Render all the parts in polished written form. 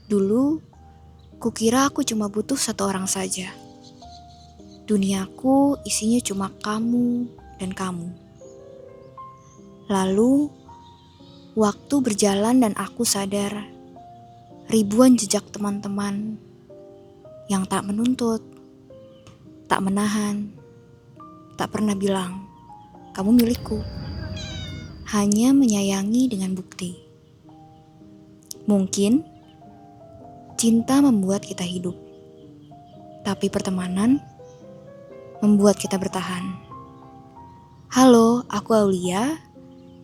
Dulu, kukira aku cuma butuh satu orang saja. Duniaku isinya cuma kamu dan kamu. Lalu, waktu berjalan dan aku sadar ribuan jejak teman-teman yang tak menuntut, tak menahan, tak pernah bilang, kamu milikku. Hanya menyayangi dengan bukti. Mungkin, cinta membuat kita hidup. Tapi pertemanan membuat kita bertahan. Halo, aku Aulia.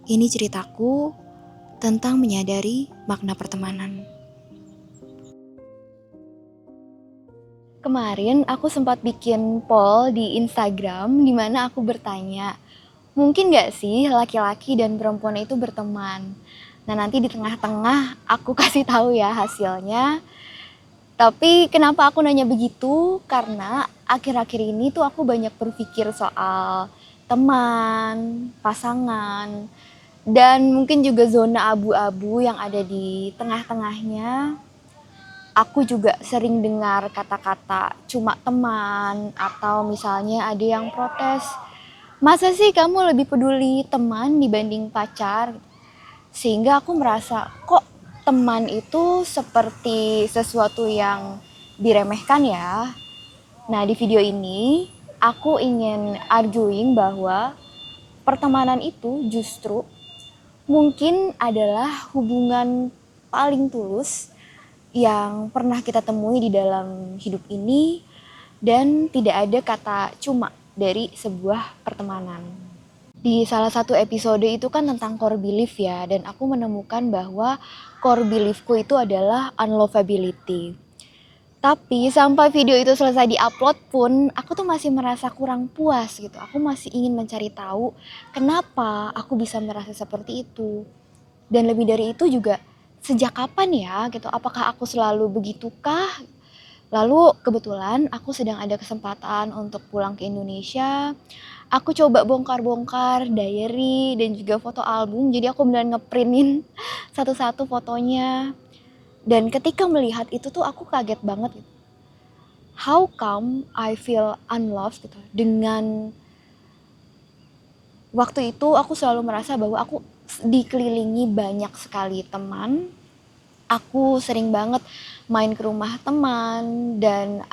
Ini ceritaku tentang menyadari makna pertemanan. Kemarin aku sempat bikin poll di Instagram di mana aku bertanya, mungkin gak sih laki-laki dan perempuan itu berteman? Nah, nanti di tengah-tengah aku kasih tahu ya hasilnya. Tapi kenapa aku nanya begitu? Karena akhir-akhir ini tuh aku banyak berpikir soal teman, pasangan, dan mungkin juga zona abu-abu yang ada di tengah-tengahnya. Aku juga sering dengar kata-kata cuma teman, atau misalnya ada yang protes, masa sih kamu lebih peduli teman dibanding pacar? Sehingga aku merasa kok teman itu seperti sesuatu yang diremehkan ya. Nah, di video ini aku ingin arguing bahwa pertemanan itu justru mungkin adalah hubungan paling tulus yang pernah kita temui di dalam hidup ini, dan tidak ada kata cuma dari sebuah pertemanan. Di salah satu episode itu kan tentang core belief ya, dan aku menemukan bahwa core beliefku itu adalah unlovability. Tapi sampai video itu selesai diupload pun, aku tuh masih merasa kurang puas gitu. Aku masih ingin mencari tahu kenapa aku bisa merasa seperti itu. Dan lebih dari itu juga, sejak kapan ya gitu, apakah aku selalu begitukah? Lalu kebetulan aku sedang ada kesempatan untuk pulang ke Indonesia. Aku coba bongkar-bongkar diary dan juga foto album, jadi aku beneran ngeprintin satu-satu fotonya. Dan ketika melihat itu tuh aku kaget banget gitu. How come I feel unloved gitu. Dengan waktu itu aku selalu merasa bahwa aku dikelilingi banyak sekali teman. Aku sering banget main ke rumah teman, dan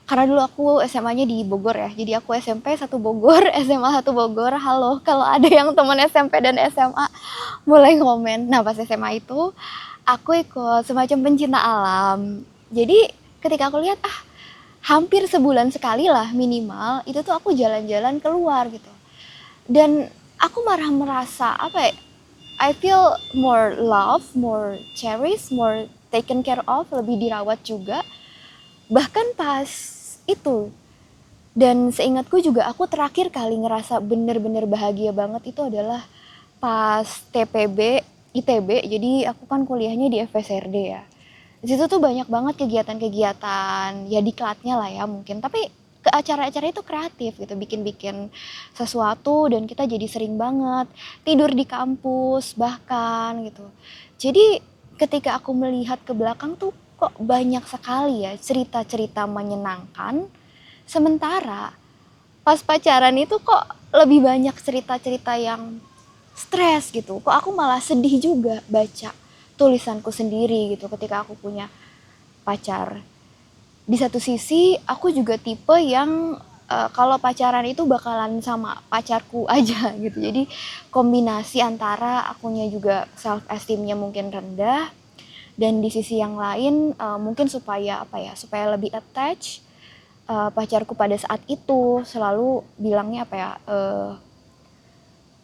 karena dulu aku SMA-nya di Bogor ya, jadi aku SMP satu Bogor, SMA satu Bogor. Halo, kalau ada yang teman SMP dan SMA boleh komen. Nah, pas SMA itu aku ikut semacam pencinta alam. Jadi ketika aku lihat hampir sebulan sekali lah minimal itu tuh aku jalan-jalan keluar gitu. Dan aku malah merasa apa ya, I feel more love, more cherished, more taken care of, lebih dirawat juga. Bahkan pas itu. Dan seingatku juga aku terakhir kali ngerasa bener-bener bahagia banget itu adalah pas TPB, ITB. Jadi aku kan kuliahnya di FSRD ya. Di situ tuh banyak banget kegiatan-kegiatan, ya diklatnya lah ya mungkin. Tapi ke acara-acara itu kreatif gitu, bikin-bikin sesuatu, dan kita jadi sering banget tidur di kampus bahkan gitu. Jadi ketika aku melihat ke belakang tuh kok banyak sekali ya cerita-cerita menyenangkan. Sementara pas pacaran itu kok lebih banyak cerita-cerita yang stres gitu. Kok aku malah sedih juga baca tulisanku sendiri gitu ketika aku punya pacar. Di satu sisi aku juga tipe yang kalau pacaran itu bakalan sama pacarku aja gitu. Jadi kombinasi antara akunya juga self esteemnya mungkin rendah, dan di sisi yang lain mungkin supaya supaya lebih attach, pacarku pada saat itu selalu bilangnya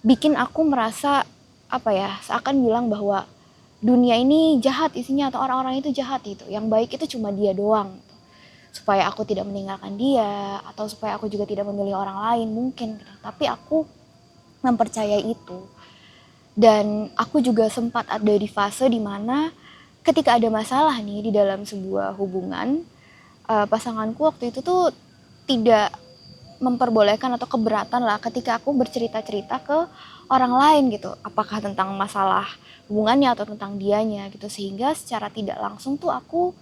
bikin aku merasa seakan bilang bahwa dunia ini jahat isinya, atau orang-orang itu jahat gitu, yang baik itu cuma dia doang gitu. Supaya aku tidak meninggalkan dia, atau supaya aku juga tidak memilih orang lain mungkin gitu. Tapi aku mempercayai itu. Dan aku juga sempat ada di fase dimana ketika ada masalah nih di dalam sebuah hubungan, pasanganku waktu itu tuh tidak memperbolehkan atau keberatan lah ketika aku bercerita-cerita ke orang lain gitu, apakah tentang masalah hubungannya atau tentang dianya gitu, sehingga secara tidak langsung tuh aku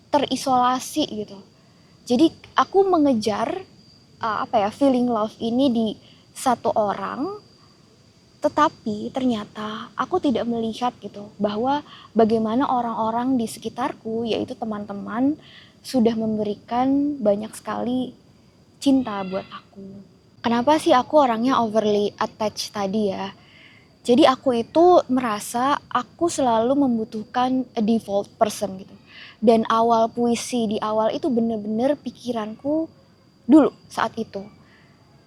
terisolasi gitu. Jadi aku mengejar feeling love ini di satu orang, tetapi ternyata aku tidak melihat gitu bahwa bagaimana orang-orang di sekitarku, yaitu teman-teman, sudah memberikan banyak sekali cinta buat aku. Kenapa sih aku orangnya overly attached tadi ya? Jadi aku itu merasa aku selalu membutuhkan a default person gitu. Dan awal puisi di awal itu bener-bener pikiranku dulu saat itu.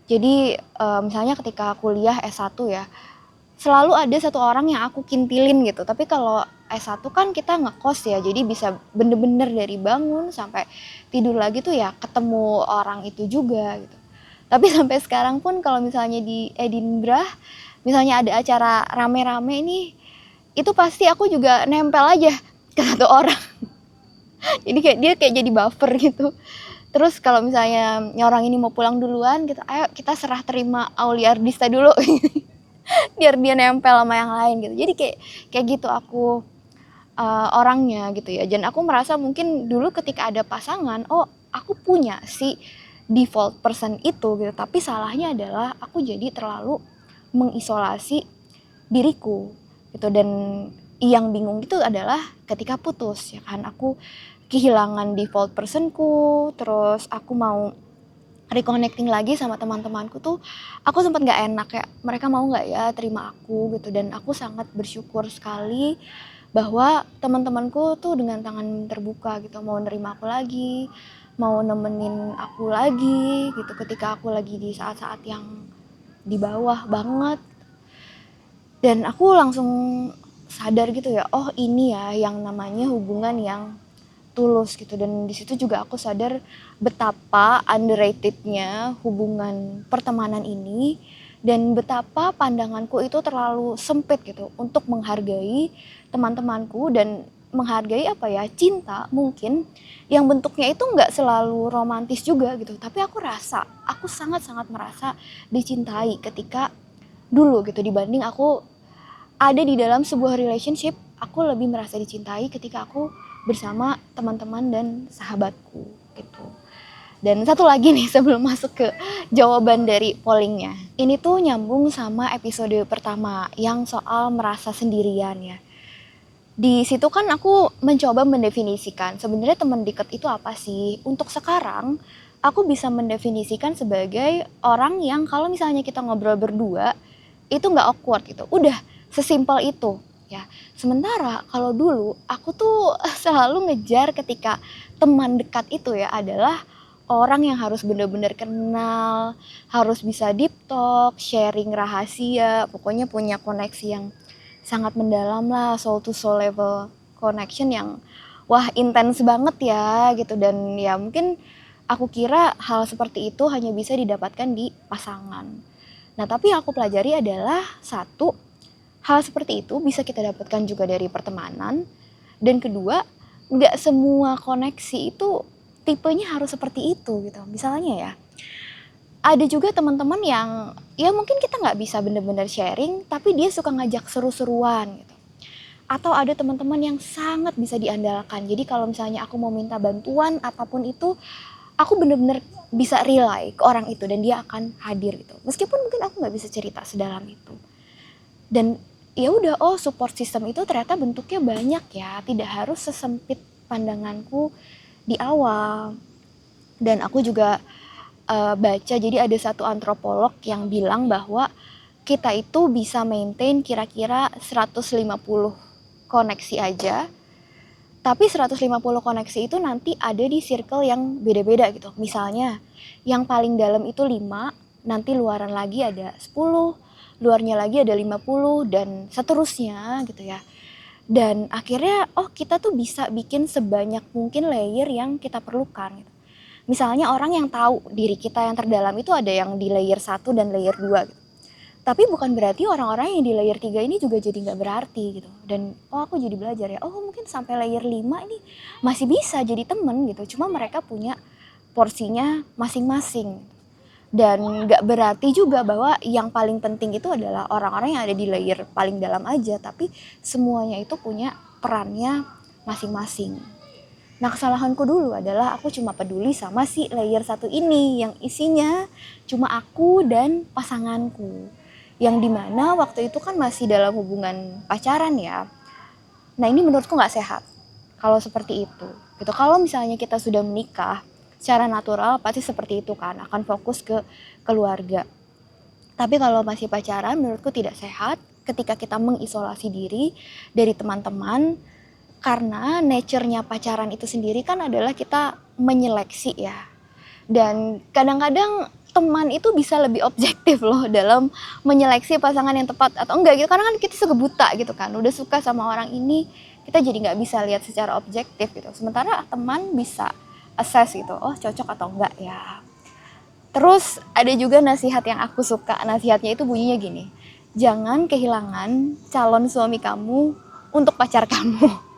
Jadi misalnya ketika kuliah S1 ya, selalu ada satu orang yang aku kintilin gitu. Tapi kalau S1 kan kita ngekos ya, jadi bisa bener-bener dari bangun sampai tidur lagi tuh ya ketemu orang itu juga gitu. Tapi sampai sekarang pun kalau misalnya di Edinburgh, misalnya ada acara rame-rame nih, itu pasti aku juga nempel aja ke satu orang. Jadi kayak dia kayak jadi buffer gitu. Terus kalau misalnya orang ini mau pulang duluan gitu, ayo kita serah terima Aulia Ardista dulu. Biar dia nempel sama yang lain gitu. Jadi kayak gitu aku orangnya gitu ya. Dan aku merasa mungkin dulu ketika ada pasangan, oh aku punya si default person itu gitu. Tapi salahnya adalah aku jadi terlalu mengisolasi diriku gitu. Dan yang bingung itu adalah ketika putus ya kan, aku kehilangan default personku, terus aku mau reconnecting lagi sama teman-temanku tuh aku sempat nggak enak, kayak mereka mau nggak ya terima aku gitu. Dan aku sangat bersyukur sekali bahwa teman-temanku tuh dengan tangan terbuka gitu mau nerima aku lagi, mau nemenin aku lagi gitu ketika aku lagi di saat-saat yang di bawah banget. Dan aku langsung sadar gitu ya, oh ini ya yang namanya hubungan yang tulus gitu. Dan di situ juga aku sadar betapa underratednya hubungan pertemanan ini, dan betapa pandanganku itu terlalu sempit gitu untuk menghargai teman-temanku dan menghargai cinta mungkin yang bentuknya itu nggak selalu romantis juga gitu. Tapi aku sangat-sangat merasa dicintai ketika dulu gitu, dibanding aku ada di dalam sebuah relationship. Aku lebih merasa dicintai ketika aku bersama teman-teman dan sahabatku gitu. Dan satu lagi nih sebelum masuk ke jawaban dari pollingnya, ini tuh nyambung sama episode pertama yang soal merasa sendirian ya. Di situ kan aku mencoba mendefinisikan sebenarnya teman dekat itu apa sih. Untuk sekarang aku bisa mendefinisikan sebagai orang yang kalau misalnya kita ngobrol berdua itu nggak awkward gitu. Udah sesimpel itu ya. Sementara kalau dulu aku tuh selalu ngejar ketika teman dekat itu ya adalah orang yang harus benar-benar kenal, harus bisa deep talk, sharing rahasia, pokoknya punya koneksi yang sangat mendalam lah, soul to soul level connection yang wah intens banget ya gitu. Dan ya mungkin aku kira hal seperti itu hanya bisa didapatkan di pasangan. Nah tapi yang aku pelajari adalah satu, hal seperti itu bisa kita dapatkan juga dari pertemanan. Dan kedua, nggak semua koneksi itu tipenya harus seperti itu gitu. Misalnya ya, ada juga teman-teman yang ya mungkin kita nggak bisa bener-bener sharing, tapi dia suka ngajak seru-seruan gitu. Atau ada teman-teman yang sangat bisa diandalkan. Jadi kalau misalnya aku mau minta bantuan apapun itu, aku bener-bener bisa rely ke orang itu dan dia akan hadir gitu. Meskipun mungkin aku nggak bisa cerita sedalam itu. Dan ya udah, oh support system itu ternyata bentuknya banyak ya, tidak harus sesempit pandanganku di awal. Dan aku juga baca, jadi ada satu antropolog yang bilang bahwa kita itu bisa maintain kira-kira 150 koneksi aja, tapi 150 koneksi itu nanti ada di circle yang beda-beda gitu. Misalnya yang paling dalam itu 5, nanti luaran lagi ada 10, luarnya lagi ada 50, dan seterusnya gitu ya. Dan akhirnya kita tuh bisa bikin sebanyak mungkin layer yang kita perlukan gitu. Misalnya orang yang tahu diri kita yang terdalam itu ada yang di layer 1 dan layer 2 gitu. Tapi bukan berarti orang-orang yang di layer 3 ini juga jadi nggak berarti gitu. Dan aku jadi belajar ya, mungkin sampai layer 5 ini masih bisa jadi temen gitu. Cuma mereka punya porsinya masing-masing. Dan nggak berarti juga bahwa yang paling penting itu adalah orang-orang yang ada di layer paling dalam aja, tapi semuanya itu punya perannya masing-masing. Nah, kesalahanku dulu adalah aku cuma peduli sama si layer satu ini yang isinya cuma aku dan pasanganku. Yang dimana waktu itu kan masih dalam hubungan pacaran ya. Nah, ini menurutku nggak sehat kalau seperti itu. Gitu. Kalau misalnya kita sudah menikah, secara natural pasti seperti itu kan, akan fokus ke keluarga. Tapi kalau masih pacaran, menurutku tidak sehat ketika kita mengisolasi diri dari teman-teman, karena nature-nya pacaran itu sendiri kan adalah kita menyeleksi ya. Dan kadang-kadang teman itu bisa lebih objektif loh dalam menyeleksi pasangan yang tepat atau enggak gitu. Karena kan kita suka buta gitu kan. Udah suka sama orang ini, kita jadi nggak bisa lihat secara objektif gitu. Sementara teman bisa assess gitu, oh cocok atau enggak ya. Terus ada juga nasihat yang aku suka. Nasihatnya itu bunyinya gini. Jangan kehilangan calon suami kamu untuk pacar kamu.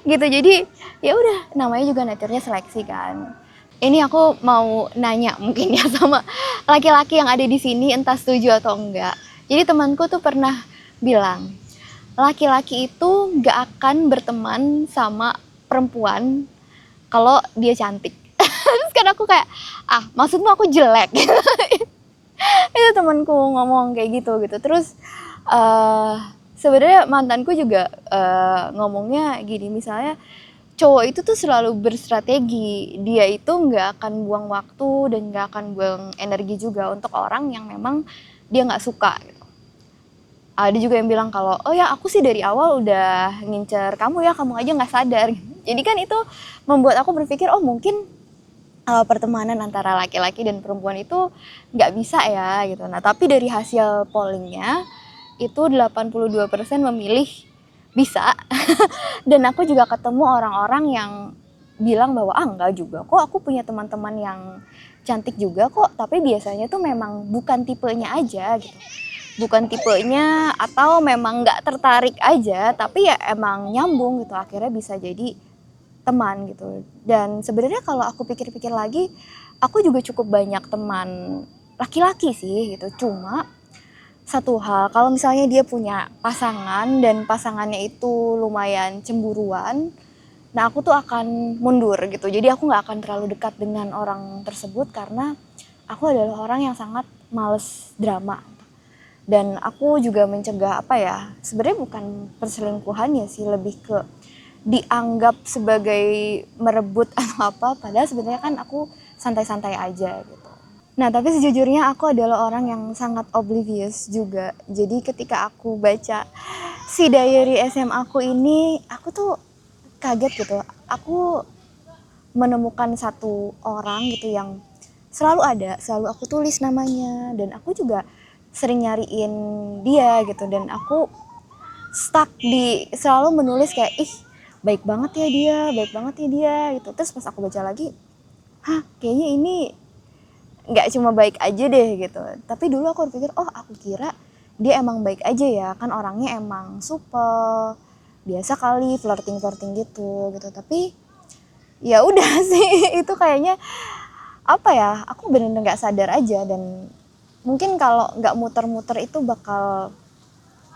Gitu. Jadi ya udah, namanya juga nature-nya seleksi kan. Ini aku mau nanya mungkin ya sama laki-laki yang ada di sini, entah setuju atau enggak. Jadi temanku tuh pernah bilang, laki-laki itu nggak akan berteman sama perempuan kalau dia cantik. Terus kan aku kayak, maksudmu aku jelek? Itu temanku ngomong kayak gitu. Terus sebenarnya mantanku juga ngomongnya gini, misalnya cowok itu tuh selalu berstrategi, dia itu nggak akan buang waktu dan nggak akan buang energi juga untuk orang yang memang dia nggak suka gitu. Ada juga yang bilang kalau, oh ya aku sih dari awal udah ngincer kamu ya, kamu aja nggak sadar. Jadi kan itu membuat aku berpikir, oh mungkin pertemanan antara laki-laki dan perempuan itu nggak bisa ya gitu. Nah tapi dari hasil pollingnya itu 82% memilih bisa. Dan aku juga ketemu orang-orang yang bilang bahwa enggak juga kok, aku punya teman-teman yang cantik juga kok, tapi biasanya tuh memang bukan tipenya aja gitu. Bukan tipenya atau memang nggak tertarik aja, tapi ya emang nyambung gitu, akhirnya bisa jadi teman gitu. Dan sebenarnya kalau aku pikir-pikir lagi, aku juga cukup banyak teman laki-laki sih gitu. Cuma satu hal, kalau misalnya dia punya pasangan dan pasangannya itu lumayan cemburuan, nah aku tuh akan mundur gitu. Jadi aku nggak akan terlalu dekat dengan orang tersebut karena aku adalah orang yang sangat males drama. Dan aku juga mencegah apa ya, sebenarnya bukan perselingkuhan ya sih, lebih ke dianggap sebagai merebut atau apa, padahal sebenarnya kan aku santai-santai aja gitu. Nah tapi sejujurnya aku adalah orang yang sangat oblivious juga. Jadi ketika aku baca si diary SMA aku ini, aku tuh kaget gitu. Aku menemukan satu orang gitu yang selalu ada, selalu aku tulis namanya, dan aku juga sering nyariin dia gitu. Dan aku stuck di selalu menulis kayak, ih baik banget ya dia, baik banget ya dia gitu. Terus pas aku baca lagi, kayaknya ini nggak cuma baik aja deh gitu. Tapi dulu aku berpikir, oh aku kira dia emang baik aja ya, kan orangnya emang supel, biasa kali flirting gitu. Tapi ya udah sih, itu kayaknya apa ya, aku bener-bener nggak sadar aja. Dan mungkin kalau nggak muter-muter itu bakal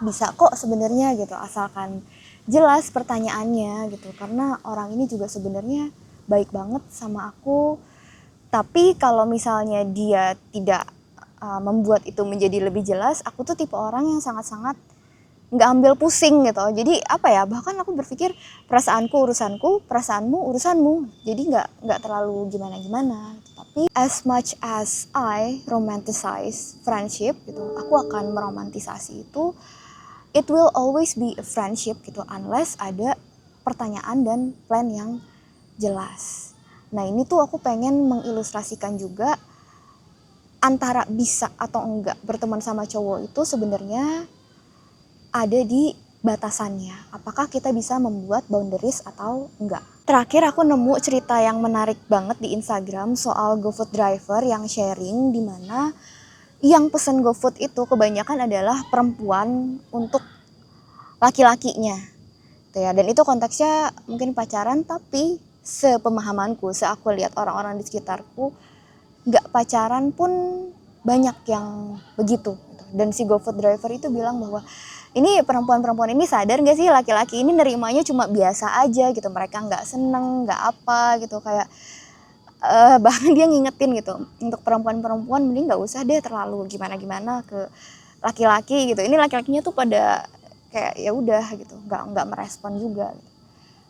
bisa kok sebenarnya gitu, asalkan jelas pertanyaannya gitu. Karena orang ini juga sebenarnya baik banget sama aku, tapi kalau misalnya dia tidak membuat itu menjadi lebih jelas, aku tuh tipe orang yang sangat-sangat nggak ambil pusing gitu. Jadi apa ya, bahkan aku berpikir perasaanku urusanku, perasaanmu urusanmu. Jadi nggak terlalu gimana-gimana. Tapi as much as I romanticize friendship gitu, aku akan meromantisasi itu. It will always be a friendship gitu, unless ada pertanyaan dan plan yang jelas. Nah ini tuh aku pengen mengilustrasikan juga antara bisa atau enggak berteman sama cowok itu sebenarnya ada di batasannya. Apakah kita bisa membuat boundaries atau enggak. Terakhir aku nemu cerita yang menarik banget di Instagram soal GoFood driver yang sharing, di mana yang pesen GoFood itu kebanyakan adalah perempuan untuk laki-lakinya. Dan itu konteksnya mungkin pacaran, tapi sepemahamanku, aku lihat orang-orang di sekitarku, nggak pacaran pun banyak yang begitu gitu. Dan si GoFood driver itu bilang bahwa ini perempuan-perempuan ini sadar nggak sih laki-laki ini nerimanya cuma biasa aja gitu, mereka nggak seneng nggak apa gitu, kayak bahkan dia ngingetin gitu untuk perempuan-perempuan mending nggak usah deh terlalu gimana-gimana ke laki-laki gitu. Ini laki-lakinya tuh pada kayak ya udah gitu, nggak merespon juga gitu.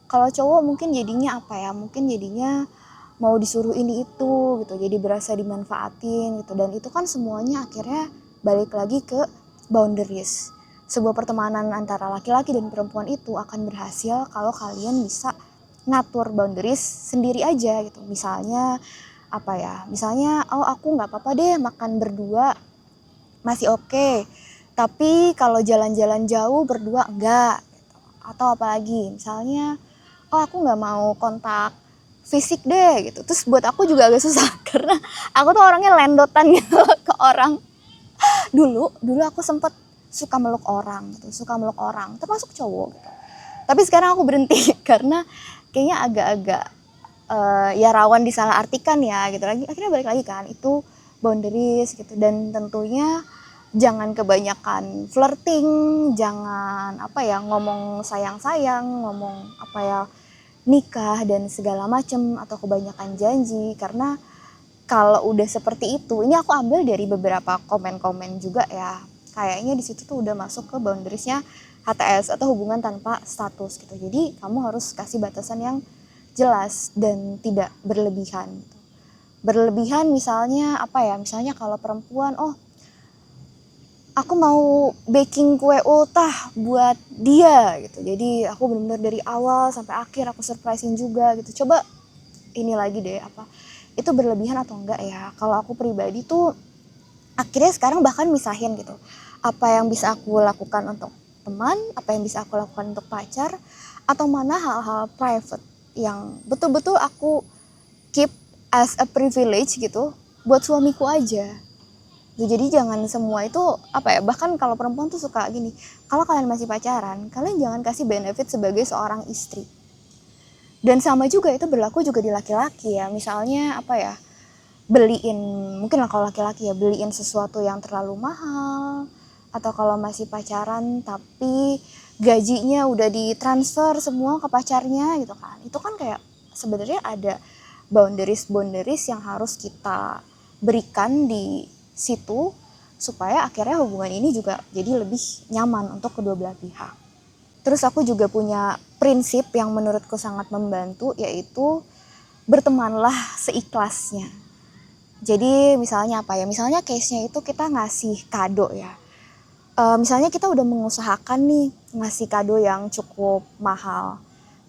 Kalau cowok mungkin jadinya apa ya, mungkin jadinya mau disuruh ini itu gitu, jadi berasa dimanfaatin gitu. Dan itu kan semuanya akhirnya balik lagi ke boundaries. Sebuah pertemanan antara laki-laki dan perempuan itu akan berhasil kalau kalian bisa ngatur boundaries sendiri aja gitu. Misalnya apa ya, misalnya oh aku nggak apa-apa deh makan berdua masih oke, tapi kalau jalan-jalan jauh berdua enggak gitu. Atau apalagi misalnya oh aku nggak mau kontak fisik deh gitu. Terus buat aku juga agak susah karena aku tuh orangnya lendotan gitu ke orang. Dulu aku sempet suka meluk orang gitu, suka meluk orang termasuk cowok gitu. Tapi sekarang aku berhenti karena kayaknya agak-agak ya rawan disalahartikan ya gitu. Lagi akhirnya balik lagi kan itu boundaries gitu. Dan tentunya jangan kebanyakan flirting, jangan apa ya ngomong sayang-sayang, ngomong apa ya nikah dan segala macem atau kebanyakan janji. Karena kalau udah seperti itu, ini aku ambil dari beberapa komen-komen juga ya, kayaknya di situ tuh udah masuk ke boundariesnya HTS atau hubungan tanpa status gitu. Jadi kamu harus kasih batasan yang jelas dan tidak berlebihan. Berlebihan misalnya apa ya, misalnya kalau perempuan, oh aku mau baking kue ultah buat dia gitu, jadi aku benar-benar dari awal sampai akhir aku surprisein juga gitu. Coba ini lagi deh, apa itu berlebihan atau enggak ya? Kalau aku pribadi tuh akhirnya sekarang bahkan misahin gitu, apa yang bisa aku lakukan untuk teman, apa yang bisa aku lakukan untuk pacar, atau mana hal-hal private yang betul-betul aku keep as a privilege gitu buat suamiku aja. Jadi jangan semua itu apa ya, bahkan kalau perempuan tuh suka gini, kalau kalian masih pacaran kalian jangan kasih benefit sebagai seorang istri. Dan sama juga itu berlaku juga di laki-laki ya, misalnya apa ya, beliin, mungkin lah kalau laki-laki ya, beliin sesuatu yang terlalu mahal, atau kalau masih pacaran tapi gajinya udah ditransfer semua ke pacarnya gitu kan, itu kan kayak sebenarnya ada boundaries yang harus kita berikan di situ supaya akhirnya hubungan ini juga jadi lebih nyaman untuk kedua belah pihak. Terus aku juga punya prinsip yang menurutku sangat membantu, yaitu bertemanlah seikhlasnya. Jadi misalnya apa ya, misalnya case-nya itu kita ngasih kado ya. Misalnya kita udah mengusahakan nih ngasih kado yang cukup mahal.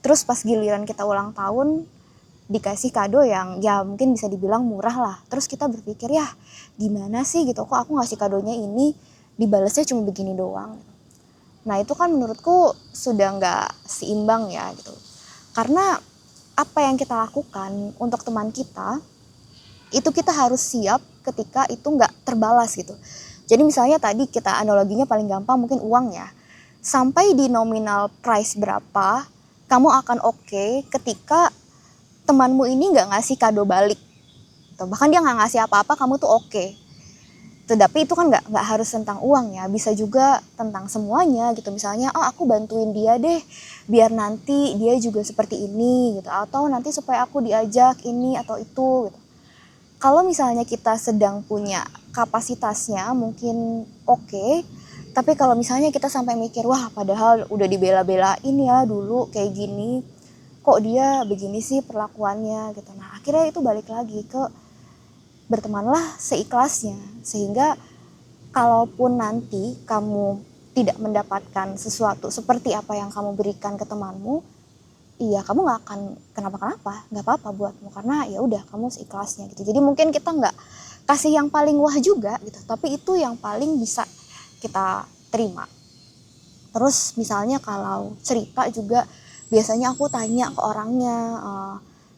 Terus pas giliran kita ulang tahun dikasih kado yang ya mungkin bisa dibilang murah lah. Terus kita berpikir ya gimana sih gitu, kok aku ngasih kadonya ini dibalasnya cuma begini doang. Nah itu kan menurutku sudah nggak seimbang ya gitu. Karena apa yang kita lakukan untuk teman kita itu kita harus siap ketika itu nggak terbalas gitu. Jadi misalnya tadi kita analoginya paling gampang mungkin uang ya. Sampai di nominal price berapa, kamu akan oke ketika temanmu ini nggak ngasih kado balik. Bahkan dia nggak ngasih apa-apa, kamu tuh oke. Tapi itu kan nggak harus tentang uang ya, bisa juga tentang semuanya gitu. Misalnya, oh aku bantuin dia deh, biar nanti dia juga seperti ini gitu. Atau nanti supaya aku diajak ini atau itu gitu. Kalau misalnya kita sedang punya kapasitasnya mungkin oke, tapi kalau misalnya kita sampai mikir, wah padahal udah dibela-belain ya dulu kayak gini, kok dia begini sih perlakuannya gitu. Nah akhirnya itu balik lagi ke bertemanlah seikhlasnya, sehingga kalaupun nanti kamu tidak mendapatkan sesuatu seperti apa yang kamu berikan ke temanmu, iya kamu nggak akan kenapa-kenapa, nggak apa-apa buatmu, karena ya udah kamu seikhlasnya gitu. Jadi mungkin kita nggak kasih yang paling wah juga gitu, tapi itu yang paling bisa kita terima. Terus misalnya kalau cerita juga biasanya aku tanya ke orangnya,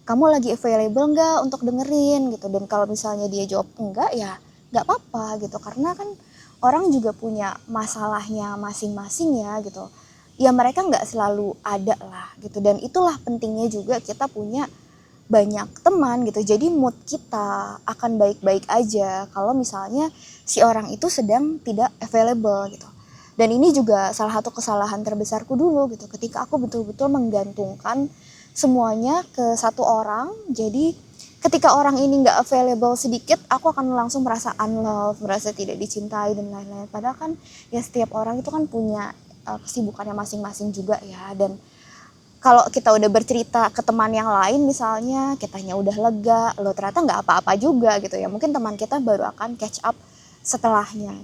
kamu lagi available nggak untuk dengerin gitu. Dan kalau misalnya dia jawab enggak ya nggak apa-apa gitu, karena kan orang juga punya masalahnya masing-masing ya gitu. Ya mereka nggak selalu ada lah gitu. Dan itulah pentingnya juga kita punya banyak teman gitu, jadi mood kita akan baik-baik aja kalau misalnya si orang itu sedang tidak available gitu. Dan ini juga salah satu kesalahan terbesarku dulu gitu, ketika aku betul-betul menggantungkan semuanya ke satu orang. Jadi ketika orang ini nggak available sedikit, aku akan langsung merasa unloved, merasa tidak dicintai dan lain-lain. Padahal kan ya setiap orang itu kan punya kesibukannya masing-masing juga ya. Dan kalau kita udah bercerita ke teman yang lain misalnya, kitanya udah lega, lo ternyata nggak apa-apa juga gitu ya. Mungkin teman kita baru akan catch up setelahnya.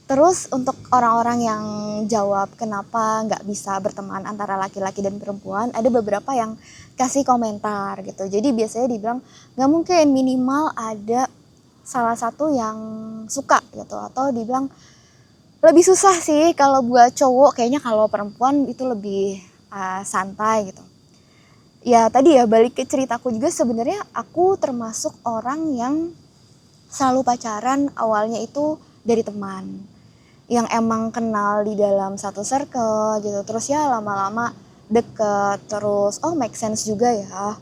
Terus untuk orang-orang yang jawab kenapa nggak bisa berteman antara laki-laki dan perempuan, ada beberapa yang kasih komentar gitu. Jadi biasanya dibilang nggak mungkin, minimal ada salah satu yang suka gitu. Atau dibilang lebih susah sih kalau buat cowok, kayaknya kalau perempuan itu lebih santai gitu. Ya tadi ya balik ke ceritaku juga, sebenarnya aku termasuk orang yang selalu pacaran awalnya itu dari teman yang emang kenal di dalam satu circle gitu, terus ya lama-lama deket, terus oh make sense juga ya.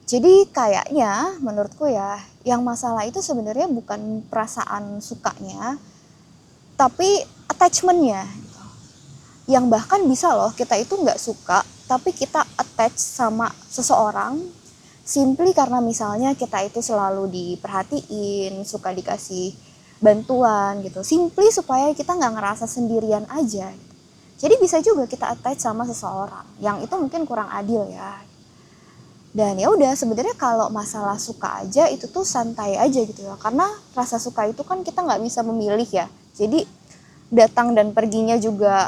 Jadi kayaknya menurutku ya yang masalah itu sebenarnya bukan perasaan sukanya, tapi attachmentnya. Yang bahkan bisa loh kita itu nggak suka tapi kita attach sama seseorang simply karena misalnya kita itu selalu diperhatiin, suka dikasih bantuan gitu, simply supaya kita nggak ngerasa sendirian aja. Jadi bisa juga kita attach sama seseorang yang itu mungkin kurang adil ya. Dan ya udah, sebenarnya kalau masalah suka aja itu tuh santai aja gitu ya, karena rasa suka itu kan kita nggak bisa memilih ya. Jadi datang dan perginya juga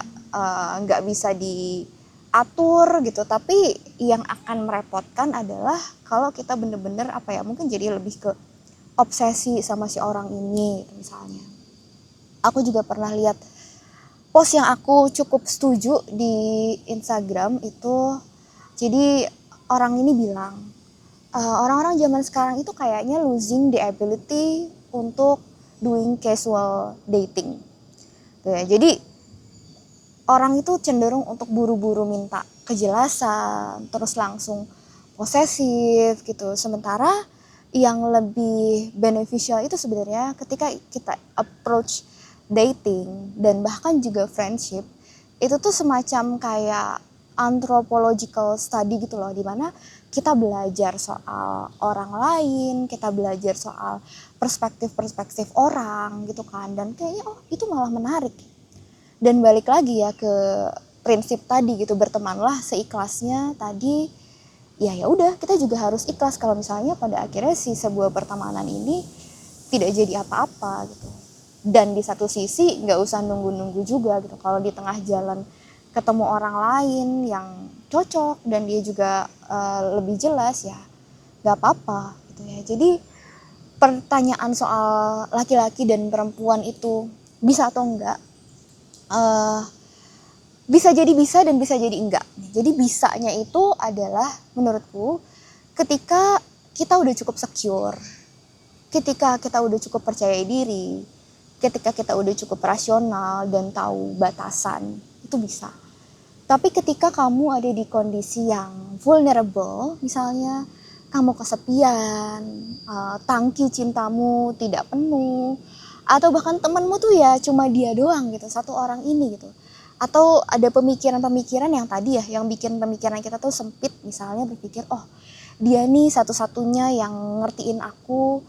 nggak bisa diatur gitu. Tapi yang akan merepotkan adalah kalau kita bener-bener mungkin jadi lebih ke obsesi sama si orang ini gitu misalnya. Aku juga pernah lihat post yang aku cukup setuju di Instagram itu. Jadi orang ini bilang orang-orang zaman sekarang itu kayaknya losing the ability untuk doing casual dating. Ya, jadi orang itu cenderung untuk buru-buru minta kejelasan, terus langsung posesif gitu. Sementara yang lebih beneficial itu sebenarnya ketika kita approach dating dan bahkan juga friendship, itu tuh semacam kayak anthropological study gitu loh, dimana kita belajar soal orang lain, kita belajar soal perspektif-perspektif orang gitu kan, dan kayaknya itu malah menarik. Dan balik lagi ya ke prinsip tadi gitu, bertemanlah seikhlasnya tadi. Ya udah, kita juga harus ikhlas kalau misalnya pada akhirnya si sebuah pertemanan ini tidak jadi apa-apa gitu. Dan di satu sisi nggak usah nunggu-nunggu juga gitu, kalau di tengah jalan ketemu orang lain yang cocok dan dia juga lebih jelas, ya nggak apa-apa gitu ya. Jadi pertanyaan soal laki-laki dan perempuan itu bisa atau enggak, bisa jadi bisa dan bisa jadi enggak. Jadi bisanya itu adalah menurutku ketika kita udah cukup secure, ketika kita udah cukup percaya diri, ketika kita udah cukup rasional dan tahu batasan, itu bisa. Tapi ketika kamu ada di kondisi yang vulnerable, misalnya kamu kesepian, tangki cintamu tidak penuh, atau bahkan temanmu tuh ya cuma dia doang gitu, satu orang ini gitu. Atau ada pemikiran-pemikiran yang tadi ya, yang bikin pemikiran kita tuh sempit, misalnya berpikir, oh dia nih satu-satunya yang ngertiin aku.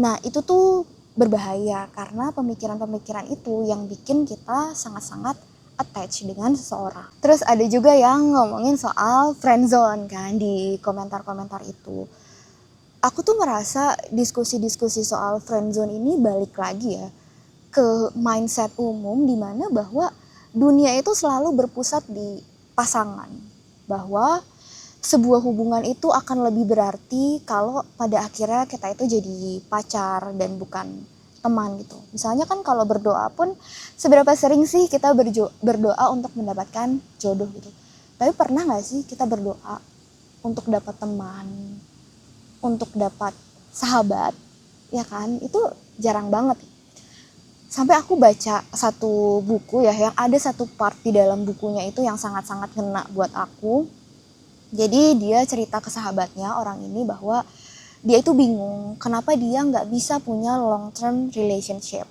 Nah itu tuh berbahaya, karena pemikiran-pemikiran itu yang bikin kita sangat-sangat attach dengan seseorang. Terus ada juga yang ngomongin soal friendzone kan di komentar-komentar itu. Aku tuh merasa diskusi-diskusi soal friendzone ini balik lagi ya ke mindset umum, dimana bahwa dunia itu selalu berpusat di pasangan. Bahwa sebuah hubungan itu akan lebih berarti kalau pada akhirnya kita itu jadi pacar dan bukan teman gitu. Misalnya kan kalau berdoa pun, seberapa sering sih kita berdoa untuk mendapatkan jodoh gitu. Tapi pernah gak sih kita berdoa untuk dapat teman, untuk dapat sahabat, ya kan? Itu jarang banget. Sampai aku baca satu buku ya, yang ada satu part di dalam bukunya itu yang sangat-sangat ngena buat aku. Jadi dia cerita ke sahabatnya orang ini bahwa dia itu bingung kenapa dia nggak bisa punya long term relationship,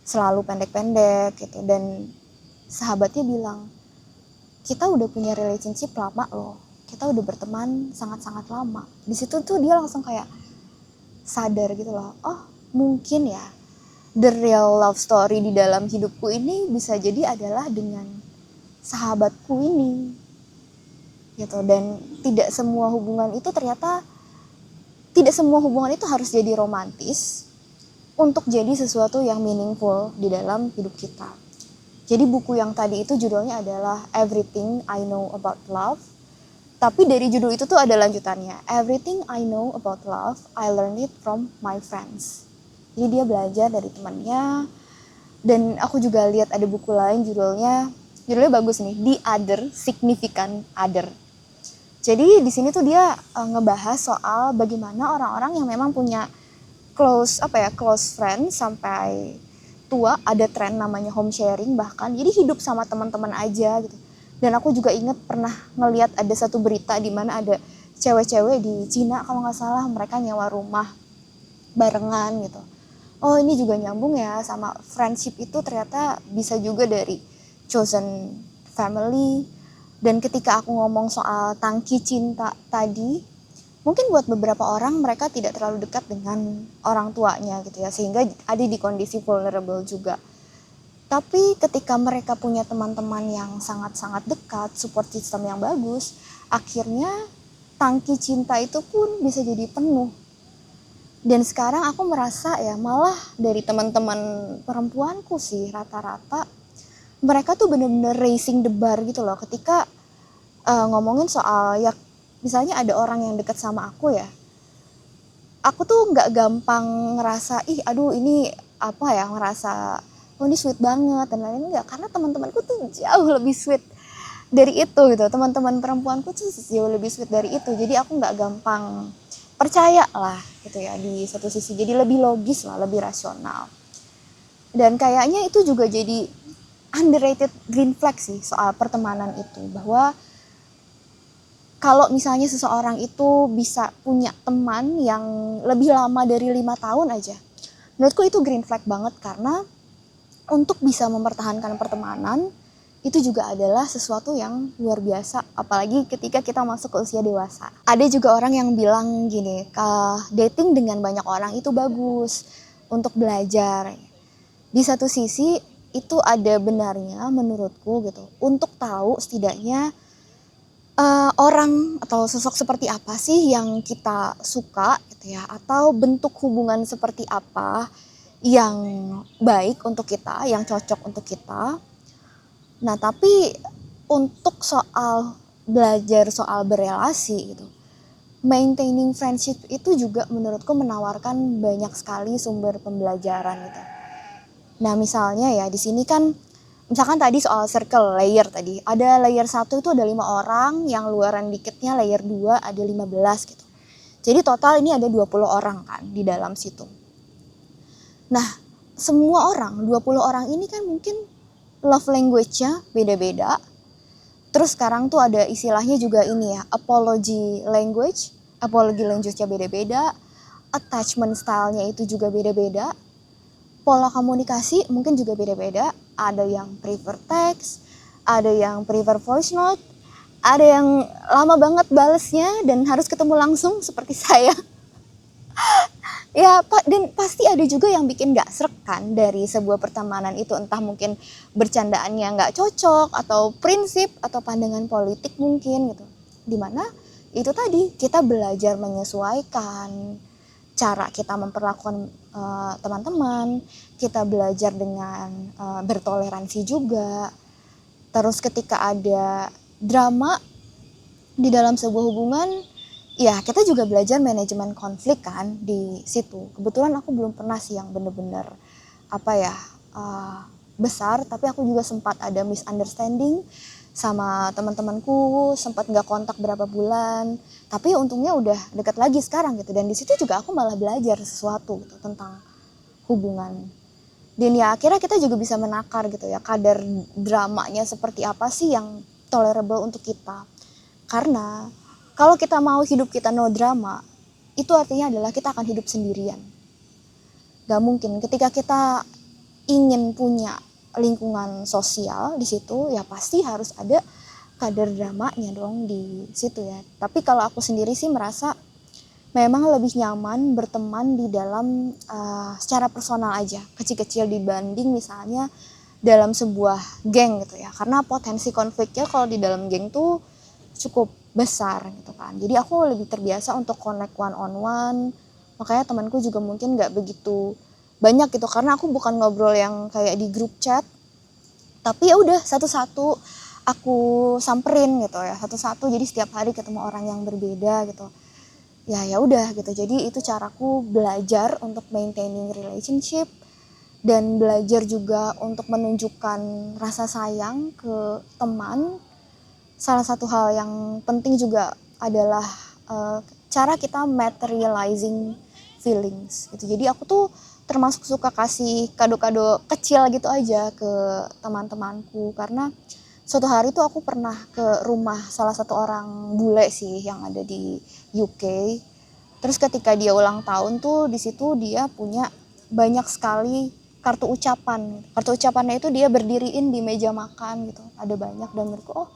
selalu pendek-pendek gitu. Dan sahabatnya bilang, kita udah punya relationship lama loh, kita udah berteman sangat-sangat lama. Di situ tuh dia langsung kayak sadar gitu loh, oh mungkin ya the real love story di dalam hidupku ini bisa jadi adalah dengan sahabatku ini gitu. Dan tidak semua hubungan itu harus jadi romantis untuk jadi sesuatu yang meaningful di dalam hidup kita. Jadi buku yang tadi itu judulnya adalah Everything I Know About Love. Tapi dari judul itu tuh ada lanjutannya. Everything I Know About Love, I Learned It From My Friends. Jadi dia belajar dari temannya. Dan aku juga lihat ada buku lain judulnya bagus nih, The Other Significant Other. Jadi di sini tuh dia ngebahas soal bagaimana orang-orang yang memang punya close friend sampai tua, ada tren namanya home sharing bahkan. Jadi hidup sama teman-teman aja gitu. Dan aku juga inget pernah ngeliat ada satu berita di mana ada cewek-cewek di Cina kalau nggak salah, mereka nyewa rumah barengan gitu. Oh ini juga nyambung ya sama friendship itu, ternyata bisa juga dari chosen family. Dan ketika aku ngomong soal tangki cinta tadi, mungkin buat beberapa orang mereka tidak terlalu dekat dengan orang tuanya gitu ya, sehingga ada di kondisi vulnerable juga. Tapi ketika mereka punya teman-teman yang sangat-sangat dekat, support system yang bagus, akhirnya tangki cinta itu pun bisa jadi penuh. Dan sekarang aku merasa ya, malah dari teman-teman perempuanku sih rata-rata mereka tuh bener-bener raising the bar gitu loh. Ketika ngomongin soal ya, misalnya ada orang yang dekat sama aku ya, aku tuh nggak gampang ngerasa ih aduh ini apa ya, ngerasa oh ini sweet banget dan lain-lain. Enggak, karena teman-temanku tuh jauh lebih sweet dari itu gitu. Teman-teman perempuanku tuh jauh lebih sweet dari itu. Jadi aku nggak gampang percaya lah gitu ya di satu sisi. Jadi lebih logis lah, lebih rasional. Dan kayaknya itu juga jadi underrated green flag sih soal pertemanan itu, bahwa kalau misalnya seseorang itu bisa punya teman yang lebih lama dari 5 tahun aja, menurutku itu green flag banget. Karena untuk bisa mempertahankan pertemanan itu juga adalah sesuatu yang luar biasa, apalagi ketika kita masuk ke usia dewasa. Ada juga orang yang bilang gini, dating dengan banyak orang itu bagus untuk belajar. Di satu sisi itu ada benarnya menurutku gitu, untuk tahu setidaknya orang atau sosok seperti apa sih yang kita suka gitu ya, atau bentuk hubungan seperti apa yang baik untuk kita, yang cocok untuk kita. Nah, tapi untuk soal belajar soal berelasi gitu, maintaining friendship itu juga menurutku menawarkan banyak sekali sumber pembelajaran gitu. Nah, misalnya ya di sini kan, misalkan tadi soal circle layer tadi, ada layer 1 itu ada 5 orang, yang luaran dikitnya layer 2 ada 15 gitu. Jadi total ini ada 20 orang kan di dalam situ. Nah, semua orang, 20 orang ini kan mungkin love language-nya beda-beda. Terus sekarang tuh ada istilahnya juga ini ya, apology language-nya beda-beda, attachment style-nya itu juga beda-beda, pola komunikasi mungkin juga beda-beda. Ada yang prefer text, ada yang prefer voice note, ada yang lama banget balesnya dan harus ketemu langsung seperti saya. Ya, dan pasti ada juga yang bikin gak srek kan dari sebuah pertemanan itu, entah mungkin bercandaannya gak cocok, atau prinsip, atau pandangan politik mungkin gitu. Dimana itu tadi, kita belajar menyesuaikan cara kita memperlakukan teman-teman, kita belajar dengan bertoleransi juga. Terus ketika ada drama di dalam sebuah hubungan, ya kita juga belajar manajemen konflik kan di situ. Kebetulan aku belum pernah sih yang bener-bener besar, tapi aku juga sempat ada misunderstanding sama teman-temanku, sempat nggak kontak berapa bulan, tapi untungnya udah dekat lagi sekarang gitu. Dan di situ juga aku malah belajar sesuatu gitu tentang hubungan. Dan ya akhirnya kita juga bisa menakar gitu ya, kadar dramanya seperti apa sih yang tolerable untuk kita. Karena kalau kita mau hidup kita no drama, itu artinya adalah kita akan hidup sendirian. Gak mungkin ketika kita ingin punya lingkungan sosial di situ, ya pasti harus ada kadar dramanya dong di situ ya. Tapi kalau aku sendiri sih merasa memang lebih nyaman berteman di dalam secara personal aja, kecil-kecil dibanding misalnya dalam sebuah geng gitu ya. Karena potensi konfliknya kalau di dalam geng tuh cukup besar gitu kan. Jadi aku lebih terbiasa untuk connect one on one. Makanya temanku juga mungkin gak begitu banyak gitu, karena aku bukan ngobrol yang kayak di grup chat, tapi ya udah satu-satu aku samperin gitu ya, satu-satu, jadi setiap hari ketemu orang yang berbeda gitu. Ya udah gitu. Jadi itu caraku belajar untuk maintaining relationship dan belajar juga untuk menunjukkan rasa sayang ke teman. Salah satu hal yang penting juga adalah cara kita materializing feelings gitu. Jadi aku tuh termasuk suka kasih kado-kado kecil gitu aja ke teman-temanku, karena suatu hari tuh aku pernah ke rumah salah satu orang bule sih yang ada di UK. Terus ketika dia ulang tahun tuh di situ dia punya banyak sekali kartu ucapan. Kartu ucapannya itu dia berdiriin di meja makan gitu. Ada banyak, dan menurutku oh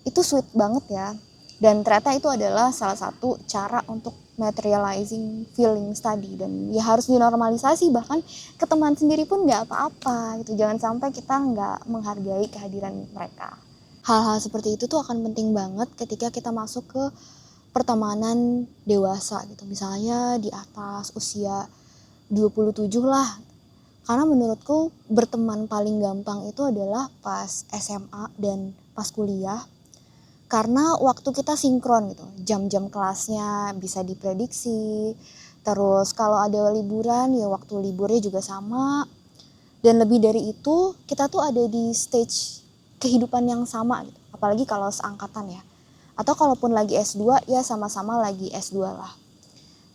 itu sweet banget ya. Dan ternyata itu adalah salah satu cara untuk materializing feelings tadi, dan ya harus dinormalisasi, bahkan ke teman sendiri pun nggak apa-apa gitu. Jangan sampai kita nggak menghargai kehadiran mereka. Hal-hal seperti itu tuh akan penting banget ketika kita masuk ke pertemanan dewasa gitu. Misalnya di atas usia 27 lah. Karena menurutku berteman paling gampang itu adalah pas SMA dan pas kuliah. Karena waktu kita sinkron gitu, jam-jam kelasnya bisa diprediksi. Terus kalau ada liburan ya waktu liburnya juga sama. Dan lebih dari itu kita tuh ada di stage kehidupan yang sama gitu. Apalagi kalau seangkatan ya. Atau kalaupun lagi S2 ya sama-sama lagi S2 lah.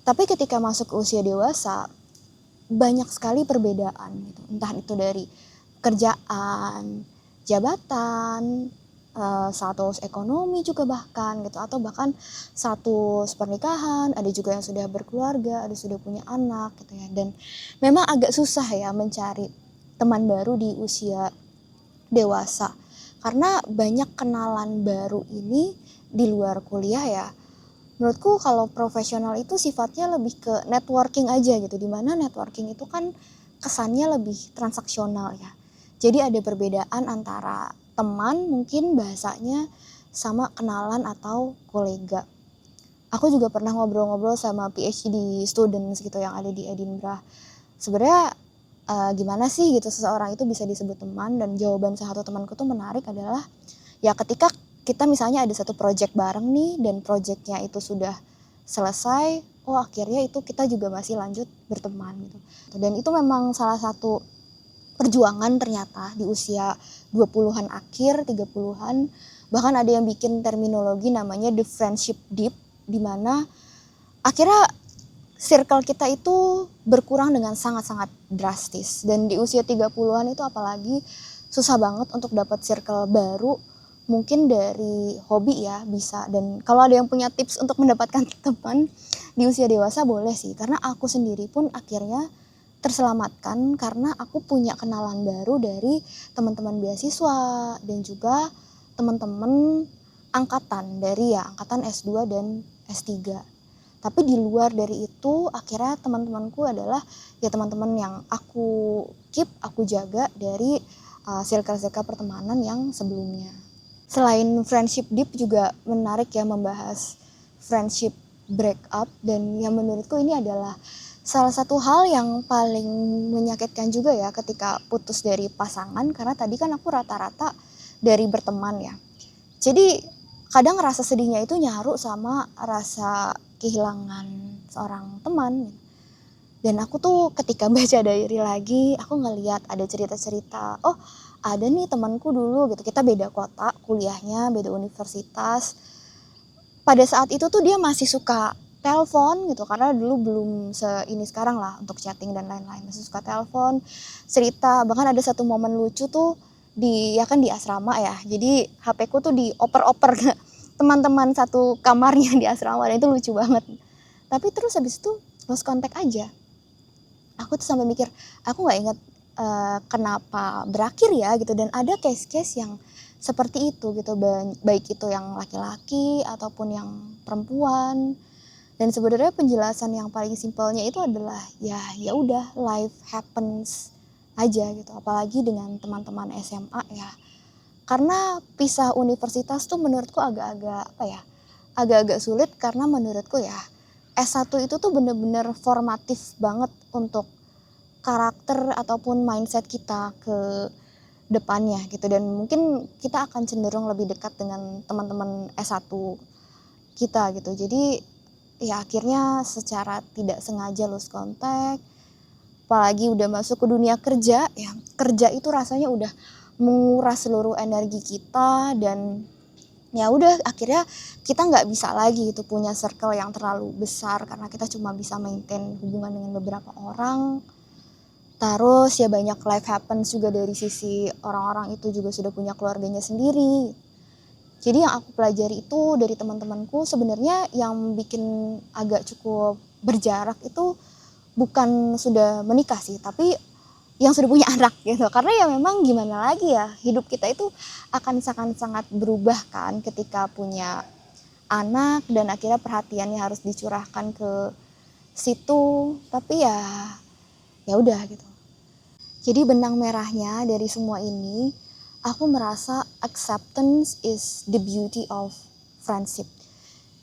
Tapi ketika masuk ke usia dewasa banyak sekali perbedaan gitu. Entah itu dari kerjaan, jabatan, status ekonomi juga bahkan gitu, atau bahkan status pernikahan, ada juga yang sudah berkeluarga, ada sudah punya anak gitu ya. Dan memang agak susah ya mencari teman baru di usia dewasa, karena banyak kenalan baru ini di luar kuliah ya. Menurutku kalau profesional itu sifatnya lebih ke networking aja gitu, dimana networking itu kan kesannya lebih transaksional ya. Jadi ada perbedaan antara teman mungkin bahasanya sama kenalan atau kolega. Aku juga pernah ngobrol-ngobrol sama PhD students gitu yang ada di Edinburgh. Sebenarnya gimana sih gitu seseorang itu bisa disebut teman, dan jawaban salah satu temanku tuh menarik adalah ya ketika kita misalnya ada satu project bareng nih dan projectnya itu sudah selesai, oh akhirnya itu kita juga masih lanjut berteman gitu. Dan itu memang salah satu perjuangan ternyata di usia 20-an akhir, 30-an, bahkan ada yang bikin terminologi namanya the friendship dip, di mana akhirnya circle kita itu berkurang dengan sangat-sangat drastis. Dan di usia 30-an itu apalagi susah banget untuk dapat circle baru. Mungkin dari hobi ya bisa, dan kalau ada yang punya tips untuk mendapatkan teman di usia dewasa boleh sih, karena aku sendiri pun akhirnya terselamatkan karena aku punya kenalan baru dari teman-teman beasiswa dan juga teman-teman angkatan dari ya angkatan S2 dan S3. Tapi di luar dari itu akhirnya teman-temanku adalah ya teman-teman yang aku keep, aku jaga dari circle-circle pertemanan yang sebelumnya. Selain friendship deep juga menarik ya membahas friendship breakup, dan yang menurutku ini adalah salah satu hal yang paling menyakitkan juga ya ketika putus dari pasangan, karena tadi kan aku rata-rata dari berteman ya. Jadi kadang rasa sedihnya itu nyaru sama rasa kehilangan seorang teman. Dan aku tuh ketika baca diary lagi, aku ngeliat ada cerita-cerita, oh ada nih temanku dulu gitu, kita beda kota, kuliahnya beda universitas. Pada saat itu tuh dia masih suka telepon gitu, karena dulu belum ini sekarang lah untuk chatting dan lain-lain, masih suka telepon, cerita. Bahkan ada satu momen lucu tuh di asrama ya, jadi HP ku tuh dioper-oper teman-teman satu kamarnya di asrama, dan itu lucu banget. Tapi terus habis itu lost contact aja. Aku tuh sampai mikir, aku nggak ingat kenapa berakhir ya gitu. Dan ada case-case yang seperti itu gitu, baik itu yang laki-laki ataupun yang perempuan. Dan sebenarnya penjelasan yang paling simpelnya itu adalah ya udah, life happens aja gitu. Apalagi dengan teman-teman SMA ya. Karena pisah universitas tuh menurutku agak-agak sulit, karena menurutku ya S1 itu tuh bener-bener formatif banget untuk karakter ataupun mindset kita ke depannya gitu. Dan mungkin kita akan cenderung lebih dekat dengan teman-teman S1 kita gitu. Jadi ya akhirnya secara tidak sengaja lost contact. Apalagi udah masuk ke dunia kerja, ya kerja itu rasanya udah menguras seluruh energi kita. Dan ya udah, akhirnya kita nggak bisa lagi itu punya circle yang terlalu besar, karena kita cuma bisa maintain hubungan dengan beberapa orang. Terus ya banyak life happens juga dari sisi orang-orang itu juga sudah punya keluarganya sendiri. Jadi yang aku pelajari itu dari teman-temanku, sebenarnya yang bikin agak cukup berjarak itu bukan sudah menikah sih, tapi yang sudah punya anak gitu. Karena ya memang gimana lagi ya, hidup kita itu akan sangat-sangat berubah kan ketika punya anak, dan akhirnya perhatiannya harus dicurahkan ke situ. Tapi ya udah gitu. Jadi benang merahnya dari semua ini, aku merasa acceptance is the beauty of friendship.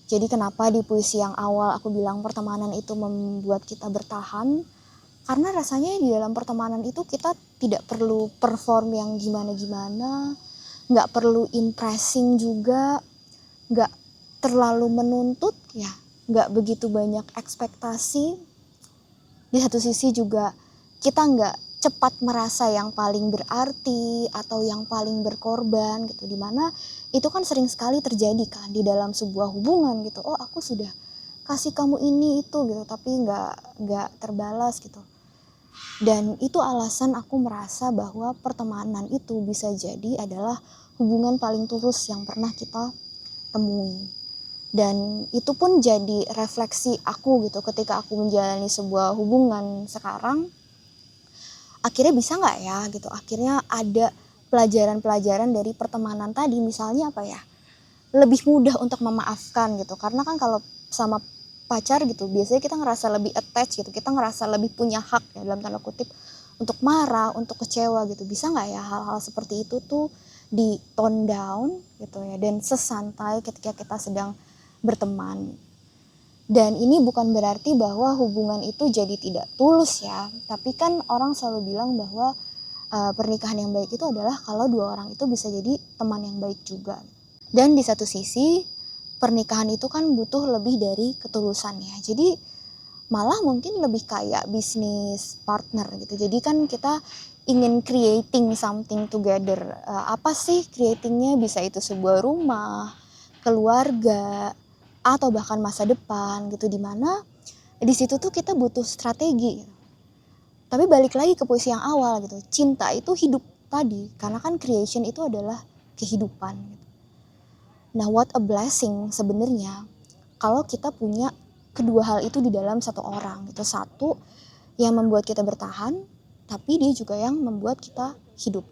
Jadi kenapa di puisi yang awal aku bilang pertemanan itu membuat kita bertahan, karena rasanya di dalam pertemanan itu kita tidak perlu perform yang gimana-gimana, nggak perlu impressing juga, nggak terlalu menuntut ya, nggak begitu banyak ekspektasi. Di satu sisi juga kita nggak cepat merasa yang paling berarti atau yang paling berkorban gitu, dimana itu kan sering sekali terjadi kan di dalam sebuah hubungan gitu. Oh, aku sudah kasih kamu ini itu gitu, tapi nggak terbalas gitu. Dan itu alasan aku merasa bahwa pertemanan itu bisa jadi adalah hubungan paling tulus yang pernah kita temui. Dan itu pun jadi refleksi aku gitu ketika aku menjalani sebuah hubungan sekarang. Akhirnya bisa nggak ya gitu, akhirnya ada pelajaran-pelajaran dari pertemanan tadi. Misalnya apa ya, lebih mudah untuk memaafkan gitu. Karena kan kalau sama pacar gitu biasanya kita ngerasa lebih attach gitu, kita ngerasa lebih punya hak ya dalam tanda kutip untuk marah, untuk kecewa gitu. Bisa nggak ya hal-hal seperti itu tuh di tone down gitu ya, dan sesantai ketika kita sedang berteman. Dan ini bukan berarti bahwa hubungan itu jadi tidak tulus ya, tapi kan orang selalu bilang bahwa pernikahan yang baik itu adalah kalau dua orang itu bisa jadi teman yang baik juga. Dan di satu sisi pernikahan itu kan butuh lebih dari ketulusan ya, jadi malah mungkin lebih kayak bisnis partner gitu. Jadi kan kita ingin creating something together. Apa sih creatingnya? Bisa itu sebuah rumah, keluarga, atau bahkan masa depan gitu, dimana di situ tuh kita butuh strategi. Tapi balik lagi ke puisi yang awal gitu, cinta itu hidup tadi, karena kan creation itu adalah kehidupan gitu. Nah, what a blessing sebenarnya kalau kita punya kedua hal itu di dalam satu orang gitu. Satu yang membuat kita bertahan, tapi dia juga yang membuat kita hidup.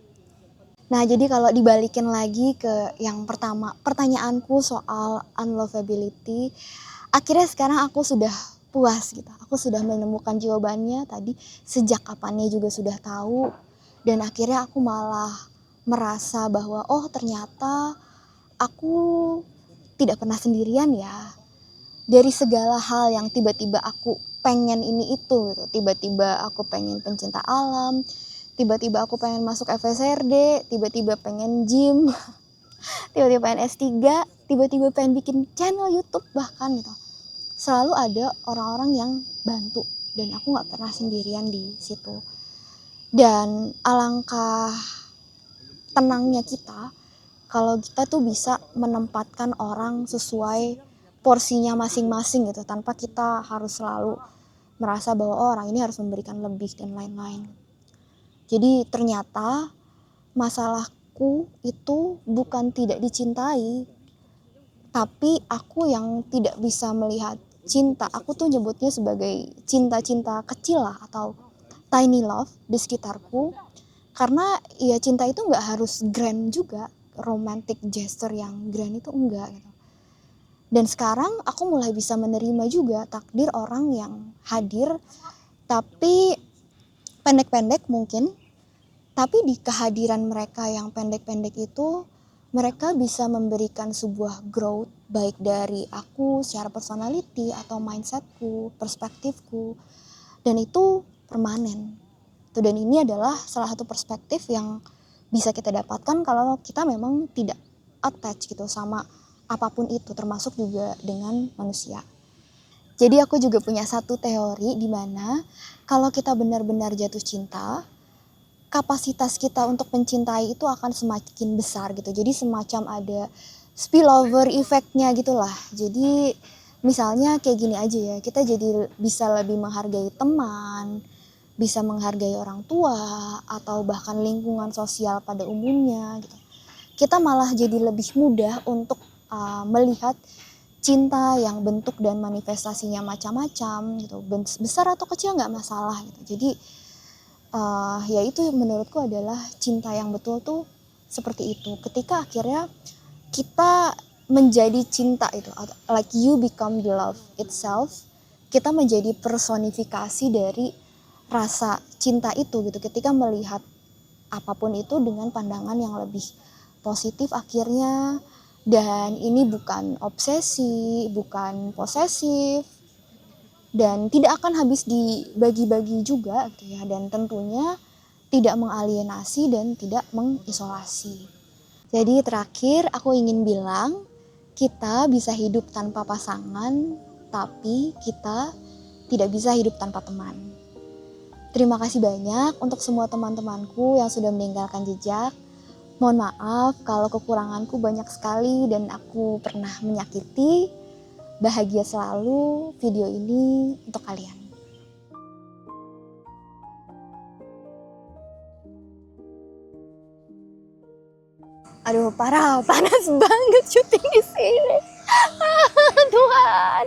Nah, jadi kalau dibalikin lagi ke yang pertama, pertanyaanku soal unlovability, akhirnya sekarang aku sudah puas gitu. Aku sudah menemukan jawabannya tadi, sejak kapannya juga sudah tahu. Dan akhirnya aku malah merasa bahwa oh ternyata aku tidak pernah sendirian ya. Dari segala hal yang tiba-tiba aku pengen ini itu gitu. Tiba-tiba aku pengen pencinta alam, tiba-tiba aku pengen masuk FSRD, tiba-tiba pengen gym, tiba-tiba pengen S3, tiba-tiba pengen bikin channel YouTube bahkan gitu. Selalu ada orang-orang yang bantu, dan aku nggak pernah sendirian di situ. Dan alangkah tenangnya kita kalau kita tuh bisa menempatkan orang sesuai porsinya masing-masing gitu, tanpa kita harus selalu merasa bahwa oh, orang ini harus memberikan lebih dan lain-lain. Jadi ternyata masalahku itu bukan tidak dicintai, Tapi aku yang tidak bisa melihat cinta, aku tuh nyebutnya sebagai cinta-cinta kecil lah atau tiny love di sekitarku. Karena ya cinta itu nggak harus grand juga, romantic gesture yang grand itu enggak gitu. Dan sekarang aku mulai bisa menerima juga takdir orang yang hadir, tapi pendek-pendek mungkin, tapi di kehadiran mereka yang pendek-pendek itu, mereka bisa memberikan sebuah growth baik dari aku secara personality atau mindsetku, perspektifku, dan itu permanen. Dan ini adalah salah satu perspektif yang bisa kita dapatkan kalau kita memang tidak attach gitu sama apapun itu, termasuk juga dengan manusia. Jadi aku juga punya satu teori di mana kalau kita benar-benar jatuh cinta, kapasitas kita untuk mencintai itu akan semakin besar gitu. Jadi semacam ada spillover effect-nya gitulah. Jadi misalnya kayak gini aja ya, kita jadi bisa lebih menghargai teman, bisa menghargai orang tua, atau bahkan lingkungan sosial pada umumnya gitu. Kita malah jadi lebih mudah untuk melihat cinta yang bentuk dan manifestasinya macam-macam gitu. Besar atau kecil nggak masalah gitu. Jadi ya itu menurutku adalah cinta yang betul tuh seperti itu. Ketika akhirnya kita menjadi cinta itu, like you become the love itself, kita menjadi personifikasi dari rasa cinta itu gitu. Ketika melihat apapun itu dengan pandangan yang lebih positif akhirnya, dan ini bukan obsesi, bukan posesif, dan tidak akan habis dibagi-bagi juga gitu ya, dan tentunya tidak mengalienasi dan tidak mengisolasi. Jadi terakhir aku ingin bilang, kita bisa hidup tanpa pasangan, tapi kita tidak bisa hidup tanpa teman. Terima kasih banyak untuk semua teman-temanku yang sudah meninggalkan jejak. Mohon maaf kalau kekuranganku banyak sekali dan aku pernah menyakiti. Bahagia selalu video ini untuk kalian. Aduh parah, panas banget syuting di sini. Tuhan.